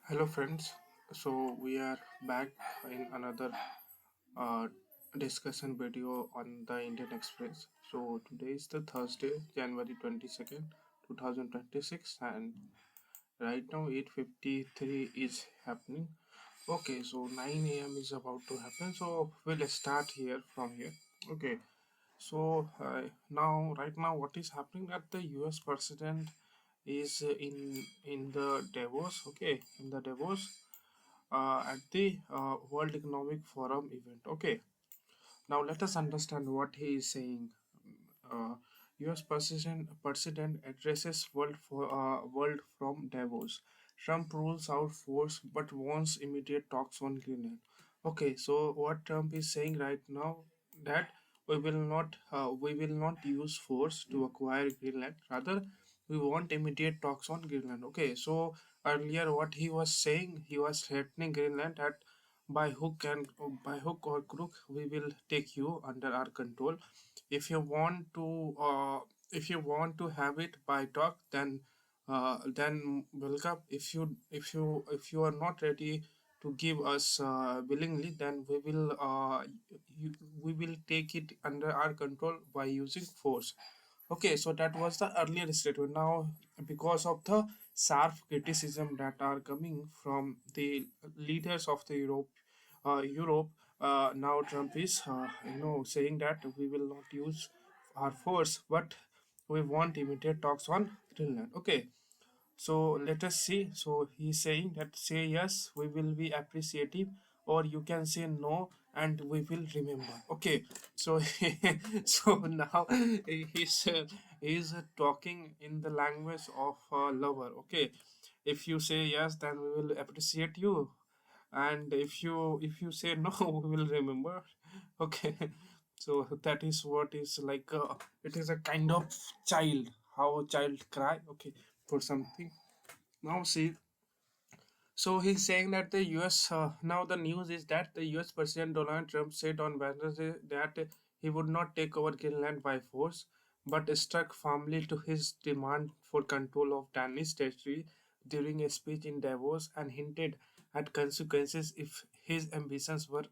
Hello, friends. So, we are back in another uh, discussion video on the Indian Express. So, today is the Thursday, January 22nd, 2026, and right now 8:53 is happening. Okay, so 9 a.m. is about to happen. So, we'll start here from here. Okay, so right now, what is happening that the US president is in the Davos, okay, in the Davos at the World Economic Forum event. Okay, now let us understand what he is saying. U.S. president addresses world from Davos. Trump rules out force but wants immediate talks on Greenland. Okay, so what Trump is saying right now that we will not use force to acquire Greenland. Rather, we want immediate talks on Greenland. Okay, so earlier what he was saying, he was threatening Greenland that by hook or crook we will take you under our control. If you want to have it by talk, then welcome. If you are not ready to give us willingly, then we will take it under our control by using force. Okay, so that was the earlier statement. Now, because of the sharp criticism that are coming from the leaders of the Europe, now Trump is, saying that we will not use our force, but we want immediate talks on Greenland. Okay, so let us see. So he's saying that say yes, we will be appreciative, or you can say no, and we will remember. Okay, so so now he's talking in the language of a lover. Okay, if you say yes, then we will appreciate you, and if you say no, we will remember. Okay, so that is what is like. It is a kind of child. How a child cry. Okay, for something. Now see, so he's saying that the U.S. Now the news is that the U.S. President Donald Trump said on Wednesday that he would not take over Greenland by force, but stuck firmly to his demand for control of Danish territory during a speech in Davos and hinted at consequences if his ambitions were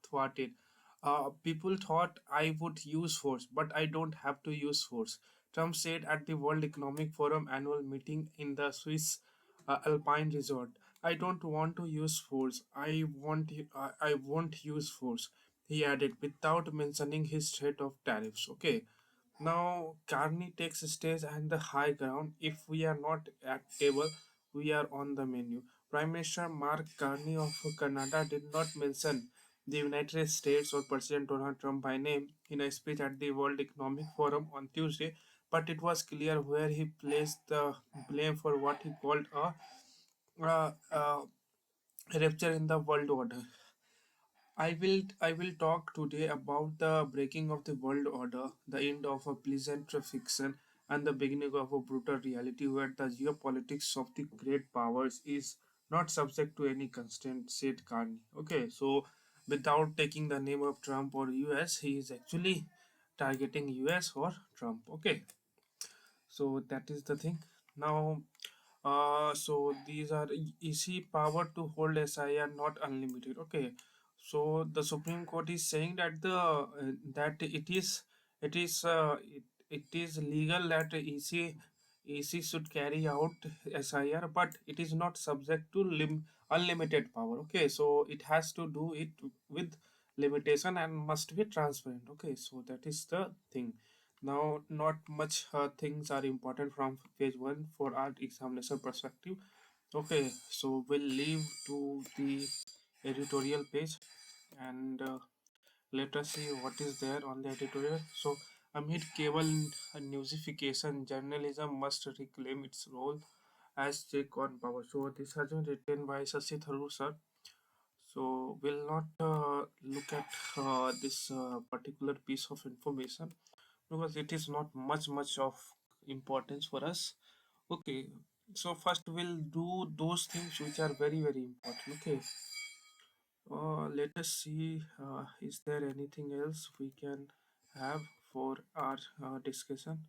thwarted. People thought I would use force, but I don't have to use force. Trump said at the World Economic Forum annual meeting in the Swiss Alpine resort. I don't want to use force. I won't use force. He added without mentioning his threat of tariffs. Okay. Now Carney takes stage and the high ground. If we are not at table, we are on the menu. Prime Minister Mark Carney of Canada did not mention the United States or President Donald Trump by name in a speech at the World Economic Forum on Tuesday, but it was clear where he placed the blame for what he called a uh, uh, rupture in the world order. I will talk today about the breaking of the world order, the end of a pleasant fiction, and the beginning of a brutal reality where the geopolitics of the great powers is not subject to any constraint, said Carney. Okay, so without taking the name of Trump or US, he is actually targeting US or Trump. Okay, so that is the thing. Now, so these are easy power to hold SIR not unlimited. Okay, so the Supreme Court is saying that that it is legal that EC should carry out SIR, but it is not subject to unlimited power. Okay, so it has to do it with limitation and must be transparent. Okay, so that is the thing. Now, not much things are important from page one for our examination perspective. Okay, so we'll leave to the editorial page and let us see what is there on the editorial. So, amid cable newsification, journalism must reclaim its role as check on power. So, this has been written by Sashi Tharu sir. So, we'll not look at this particular piece of information because it is not much of importance for us. Okay, so first we'll do those things which are very important. Okay, let us see, is there anything else we can have for our discussion?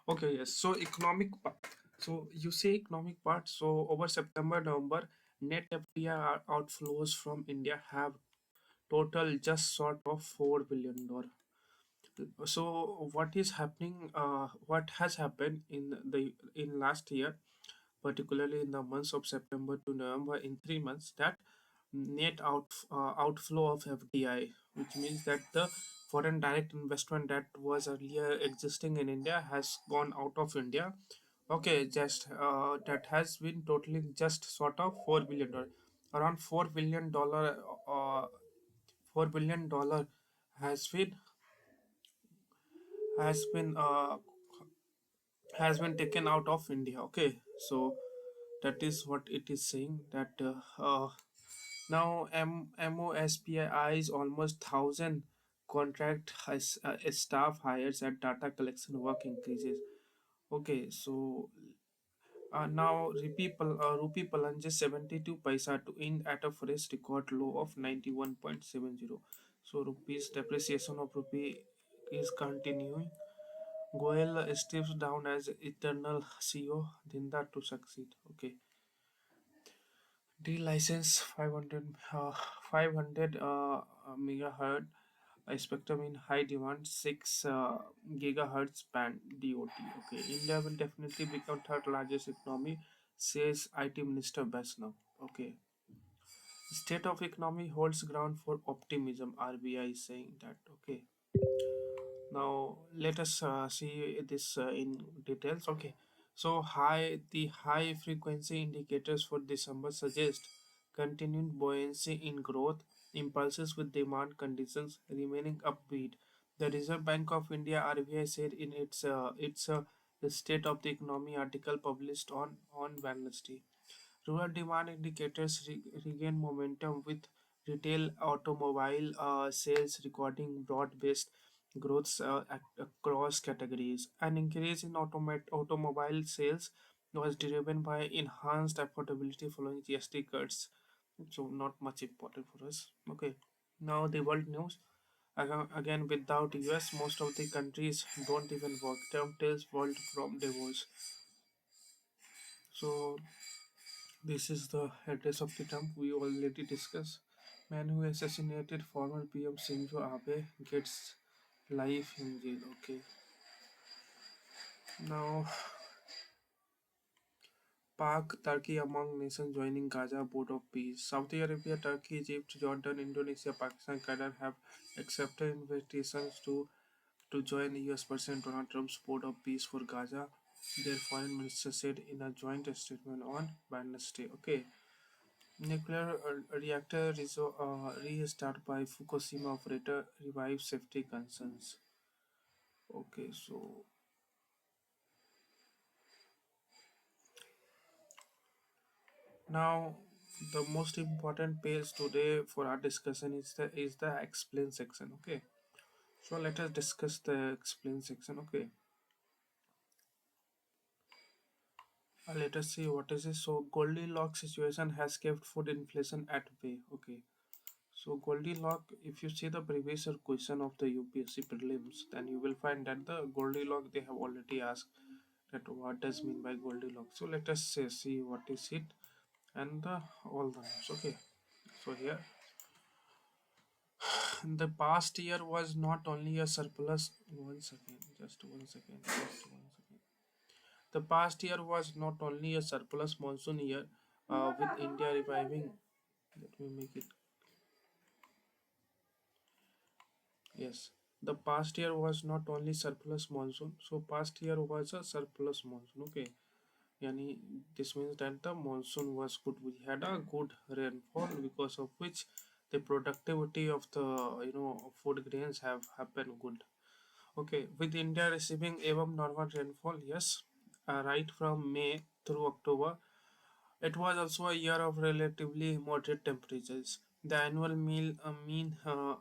Okay, yes. So economic part. So you say economic part. So over September, November, net FDI outflows from India have total just short of $4 billion. So what is happening? What has happened in last year, particularly in the months of September to November, in 3 months, that outflow of FDI, which means that the foreign direct investment that was earlier existing in India has gone out of India. Okay, just that has been totaling just sort of $4 billion, around $4 billion. $4 billion has been has been uh, has been taken out of India. Okay, so that is what it is saying that now MOSPI is almost 1,000 contract has, staff hires at data collection work increases. Okay, so now rupee plunges 72 paisa to end at a fresh record low of 91.70. So rupees depreciation of rupee is continuing. Goel steps down as eternal CEO, Dinda to succeed. Okay. D-license 500 megahertz spectrum in high demand, 6 gigahertz band DOT. Okay, India will definitely become third largest economy, says IT Minister Vaishnav. Okay, state of economy holds ground for optimism. RBI is saying that. Okay, now let us see this in details. Okay, so the high frequency indicators for December suggest continued buoyancy in growth impulses with demand conditions remaining upbeat. The Reserve Bank of India (RBI) said in its the State of the Economy article published on Wednesday. Rural demand indicators regain momentum with retail automobile sales recording broad-based growth across categories. An increase in automobile sales was driven by enhanced affordability following GST cuts. So not much important for us. Okay. Now the world news. Again, without US, most of the countries don't even work. Trump tells world from Davos. So this is the address of the Trump we already discussed. Man who assassinated former PM Shinzo Abe gets life in jail. Okay. Now, Pak, Turkey among nations joining Gaza Board of Peace. Saudi Arabia, Turkey, Egypt, Jordan, Indonesia, Pakistan, Qatar have accepted invitations to join US President Donald Trump's Board of Peace for Gaza. Their foreign minister said in a joint statement on Wednesday. Okay. Nuclear reactor restart by Fukushima operator revives safety concerns. Okay, so now the most important page today for our discussion is the explain section. Okay, so let us discuss the explain section. Okay, let us see what is this. So Goldilocks situation has kept food inflation at bay. Okay, so Goldilocks, if you see the previous question of the UPSC prelims, then you will find that the Goldilocks they have already asked that what does mean by Goldilocks. So let us see what is it and all the names. Okay, so here the past year was not only a surplus. One second, just one second, just one second. The past year was not only a surplus monsoon year with India reviving. Let me make it. Yes, the past year was not only surplus monsoon. So past year was a surplus monsoon. Okay, yani this means that the monsoon was good. We had a good rainfall because of which the productivity of the food grains have happened good. Okay, with India receiving above normal rainfall, yes, right from May through October, it was also a year of relatively moderate temperatures. The annual mean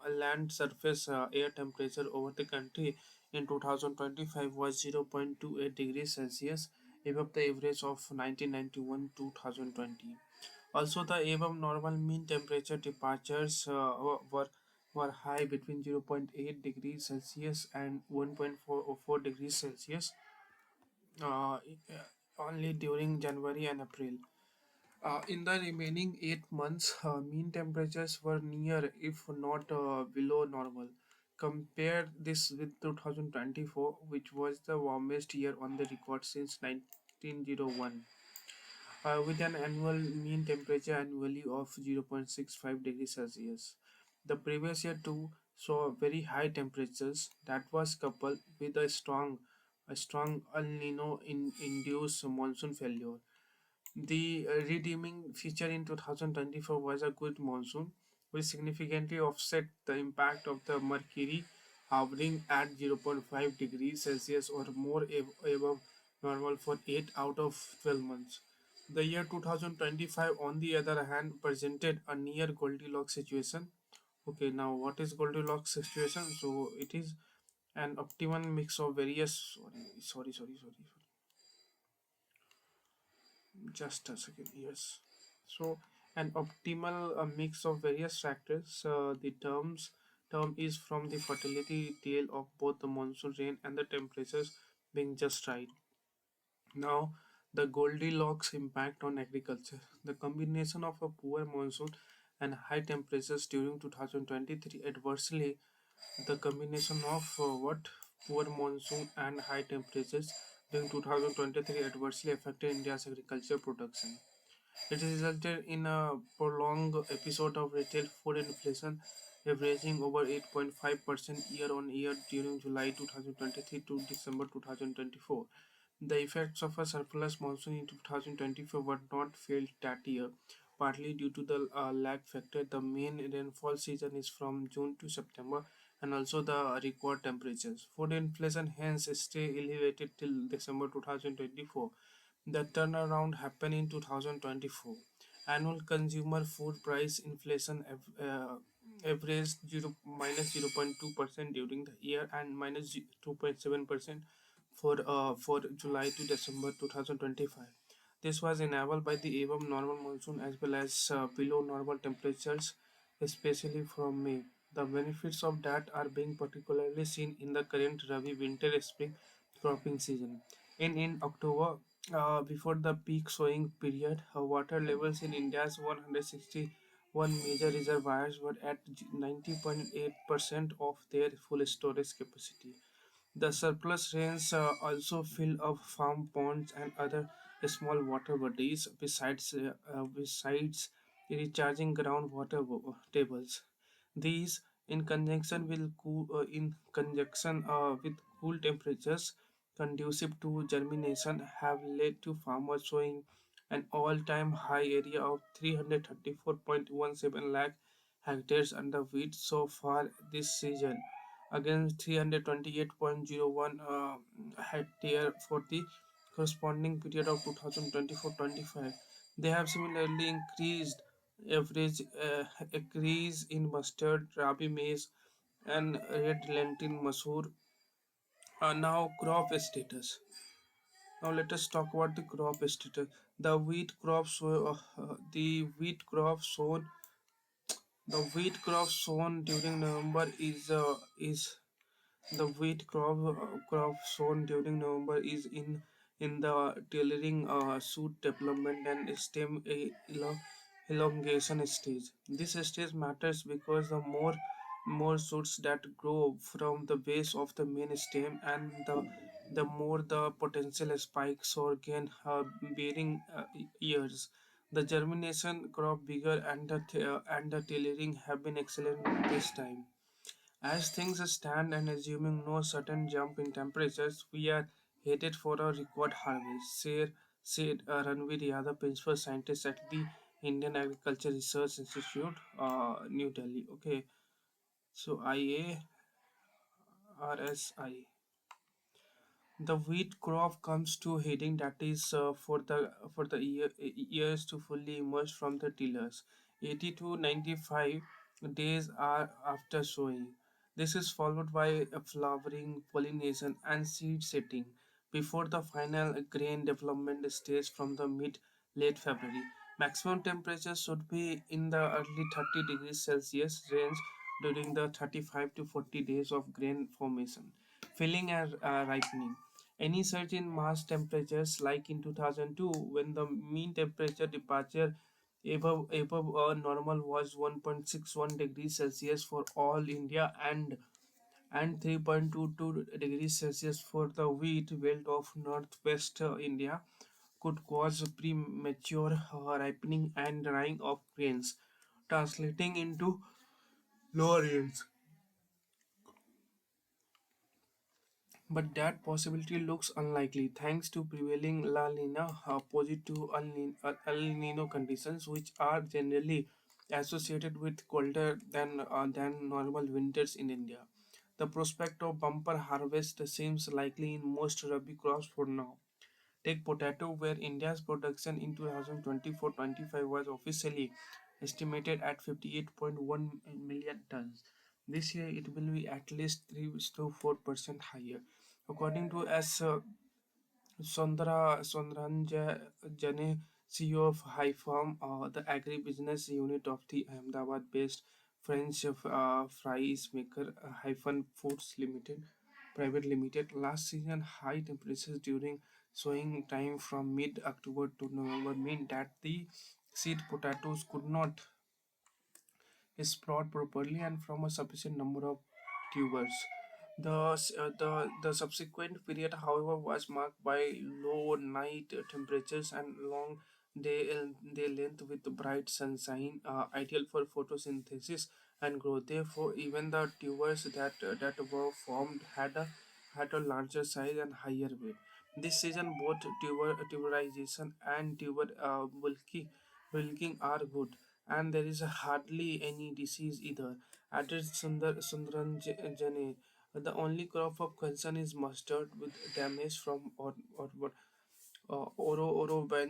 land surface air temperature over the country in 2025 was 0.28 degrees Celsius, above the average of 1991 2020. Also, the above normal mean temperature departures were high between 0.8 degrees Celsius and 1.4 degrees Celsius uh, only during January and April. In the remaining 8 months, mean temperatures were near, if not below normal. Compare this with 2024, which was the warmest year on the record since 1901, with an annual mean temperature annually of 0.65 degrees Celsius. The previous year too saw very high temperatures that was coupled with a strong El Nino induced monsoon failure. The redeeming feature in 2024 was a good monsoon, which significantly offset the impact of the mercury hovering at zero point 0.5 degrees Celsius or more above normal for 8 out of 12 months. The year 2025, on the other hand, presented a near Goldilocks situation. Okay, now what is Goldilocks situation? So it is an optimal mix of various. Sorry. Just a second. Yes. So an optimal mix of various factors. The term is from the fertility tail of both the monsoon rain and the temperatures being just right. Now, the Goldilocks impact on agriculture. The combination of a poor monsoon and high temperatures during 2023 adversely the combination of what poor monsoon and high temperatures during 2023 adversely affected India's agriculture production. It resulted in a prolonged episode of retail food inflation, averaging over 8.5% year on year during July 2023 to December 2024. The effects of a surplus monsoon in 2024 were not felt that year, partly due to the lag factor. The main rainfall season is from June to September, and also the record temperatures. Food inflation hence stay elevated till December 2024. The turnaround happened in 2024. Annual consumer food price inflation averaged 0.2% during the year and minus 2.7% for July to December 2025. This was enabled by the above normal monsoon as well as below normal temperatures, especially from May. The benefits of that are being particularly seen in the current Rabi winter spring cropping season. In October, before the peak sowing period, water levels in India's 161 major reservoirs were at 90.8% of their full storage capacity. The surplus rains also fill up farm ponds and other small water bodies besides recharging groundwater tables. These, in conjunction with cool temperatures conducive to germination, have led to farmers showing an all-time high area of 334.17 lakh hectares under wheat so far this season, against 328.01 hectare for the corresponding period of 2024-25. They have similarly increased average acres in mustard, rabi maize, and red lentil masoor. Now crop status. Now let us talk about the crop status. The wheat crop sown during November is the wheat crop sown during November is in the tailoring, shoot development, and stem elongation stage. This stage matters because the more shoots that grow from the base of the main stem, and the more the potential spikes or gain bearing years. The germination crop bigger and the tailoring have been excellent this time. As things stand, and assuming no sudden jump in temperatures, we are headed for a record harvest, said Ranveer Yadav, principal scientist at the Indian Agriculture Research Institute, New Delhi. Okay, so IARSI. The wheat crop comes to heading, that is years to fully emerge from the tillers. 80 to 95 days are after sowing. This is followed by a flowering, pollination, and seed setting before the final grain development stage from the mid late February. Maximum temperature should be in the early 30 degrees Celsius range during the 35 to 40 days of grain formation, filling, and ripening. Any surge in Mars temperatures, like in 2002, when the mean temperature departure above normal was 1.61 degrees Celsius for all India and 3.22 degrees Celsius for the wheat belt of northwest India, could cause premature ripening and drying of grains, translating into lower yields. But that possibility looks unlikely thanks to prevailing La Nina opposite to El Nino conditions, which are generally associated with colder than normal winters in India. The prospect of bumper harvest seems likely in most Rabi crops for now. Take potato, where India's production in 2024-25 was officially estimated at 58.1 million tons. This year, it will be at least 3 to 4% higher. According to S. Sondranjane, CEO of High Farm, the agribusiness unit of the Ahmedabad-based French fries maker Hyphen Foods Limited, Private Limited, last season high temperatures during sowing time from mid-October to November mean that the seed potatoes could not sprout properly and from a sufficient number of tubers. The subsequent period, however, was marked by low night temperatures and long day length with bright sunshine, ideal for photosynthesis and growth. Therefore, even the tubers that were formed had a larger size and higher weight. This season, both tuberization and tuber bulking are good, and there is hardly any disease either. Added Sundaranjane, the only crop of concern is mustard with damage from Orovense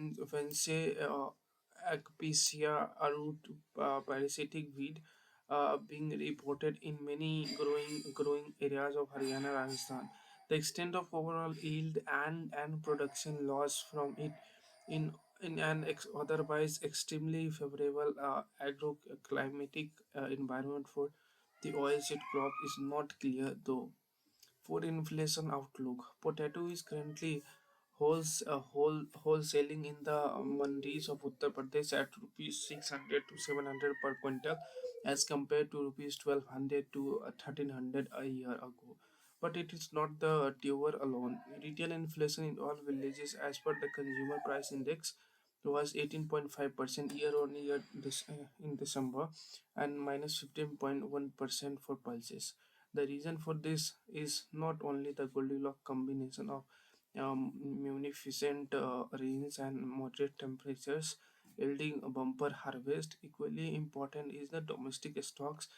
Agpicia, a root parasitic weed, being reported in many growing areas of Haryana, Rajasthan. The extent of overall yield and production loss from it in in an otherwise extremely favorable agroclimatic environment for the oilseed crop is not clear, though. Food inflation outlook. Potato is currently wholesaling in the mandis of Uttar Pradesh at rupees 600 to 700 per quintal, as compared to rupees 1200 to 1300 a year ago. But it is not the tuber alone. Retail inflation in all villages, as per the consumer price index, was 18.5% year on year in December, and minus 15.1% for pulses. The reason for this is not only the Goldilocks combination of munificent rains and moderate temperatures yielding a bumper harvest. Equally important is the domestic stocks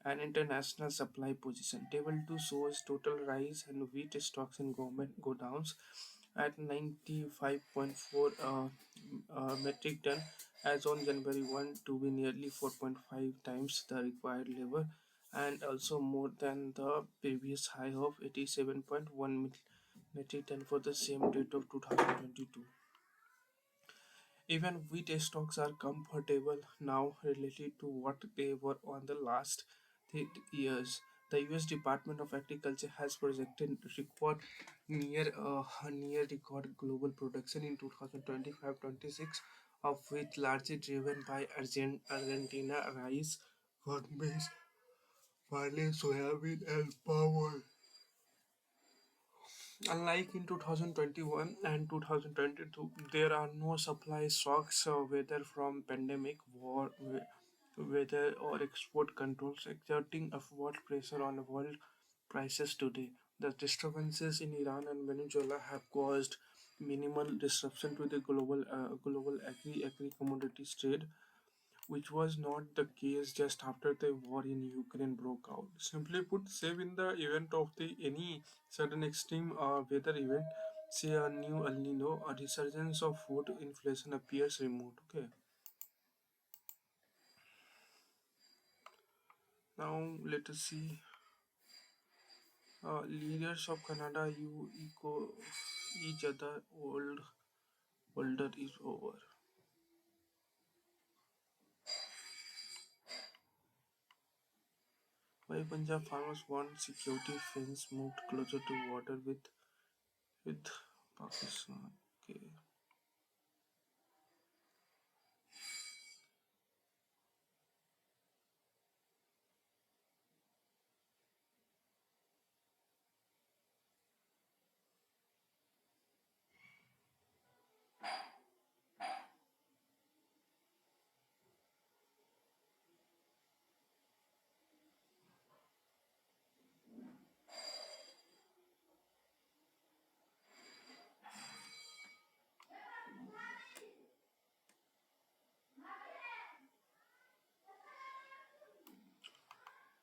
and international supply position. Table 2 shows total rice and wheat stocks in government godowns at 95.4 metric ton as on January 1, to be nearly 4.5 times the required level and also more than the previous high of 87.1 metric ton for the same date of 2022. Even wheat stocks are comfortable now related to what they were on the last 3 years. The U.S. Department of Agriculture has projected near record global production in 2025-26 of wheat, largely driven by Argentina rice, corn maize, barley, soybean, and palm. Unlike in 2021 and 2022, there are no supply shocks, whether from pandemic, war, weather, or export controls, exerting upward pressure on world prices today. The disturbances in Iran and Venezuela have caused minimal disruption to the global agri commodities trade, which was not the case just after the war in Ukraine broke out. Simply put, save in the event of the any sudden extreme weather event, say a new El Nino, a resurgence of food inflation appears remote. Okay, now let us see. Leaders of Canada, you echo each other. Older is over. Why Punjab farmers want security fence moved closer to water with with Pakistan. Okay.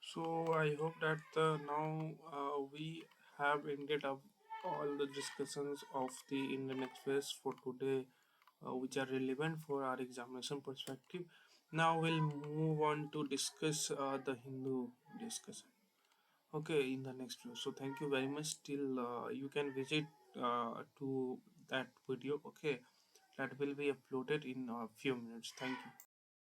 So I hope that now we have ended up all the discussions of the Indian Express for today, which are relevant for our examination perspective. Now we'll move on to discuss the Hindu discussion. Okay, in the next video. So thank you very much. Till you can visit to that video. Okay, that will be uploaded in a few minutes. Thank you.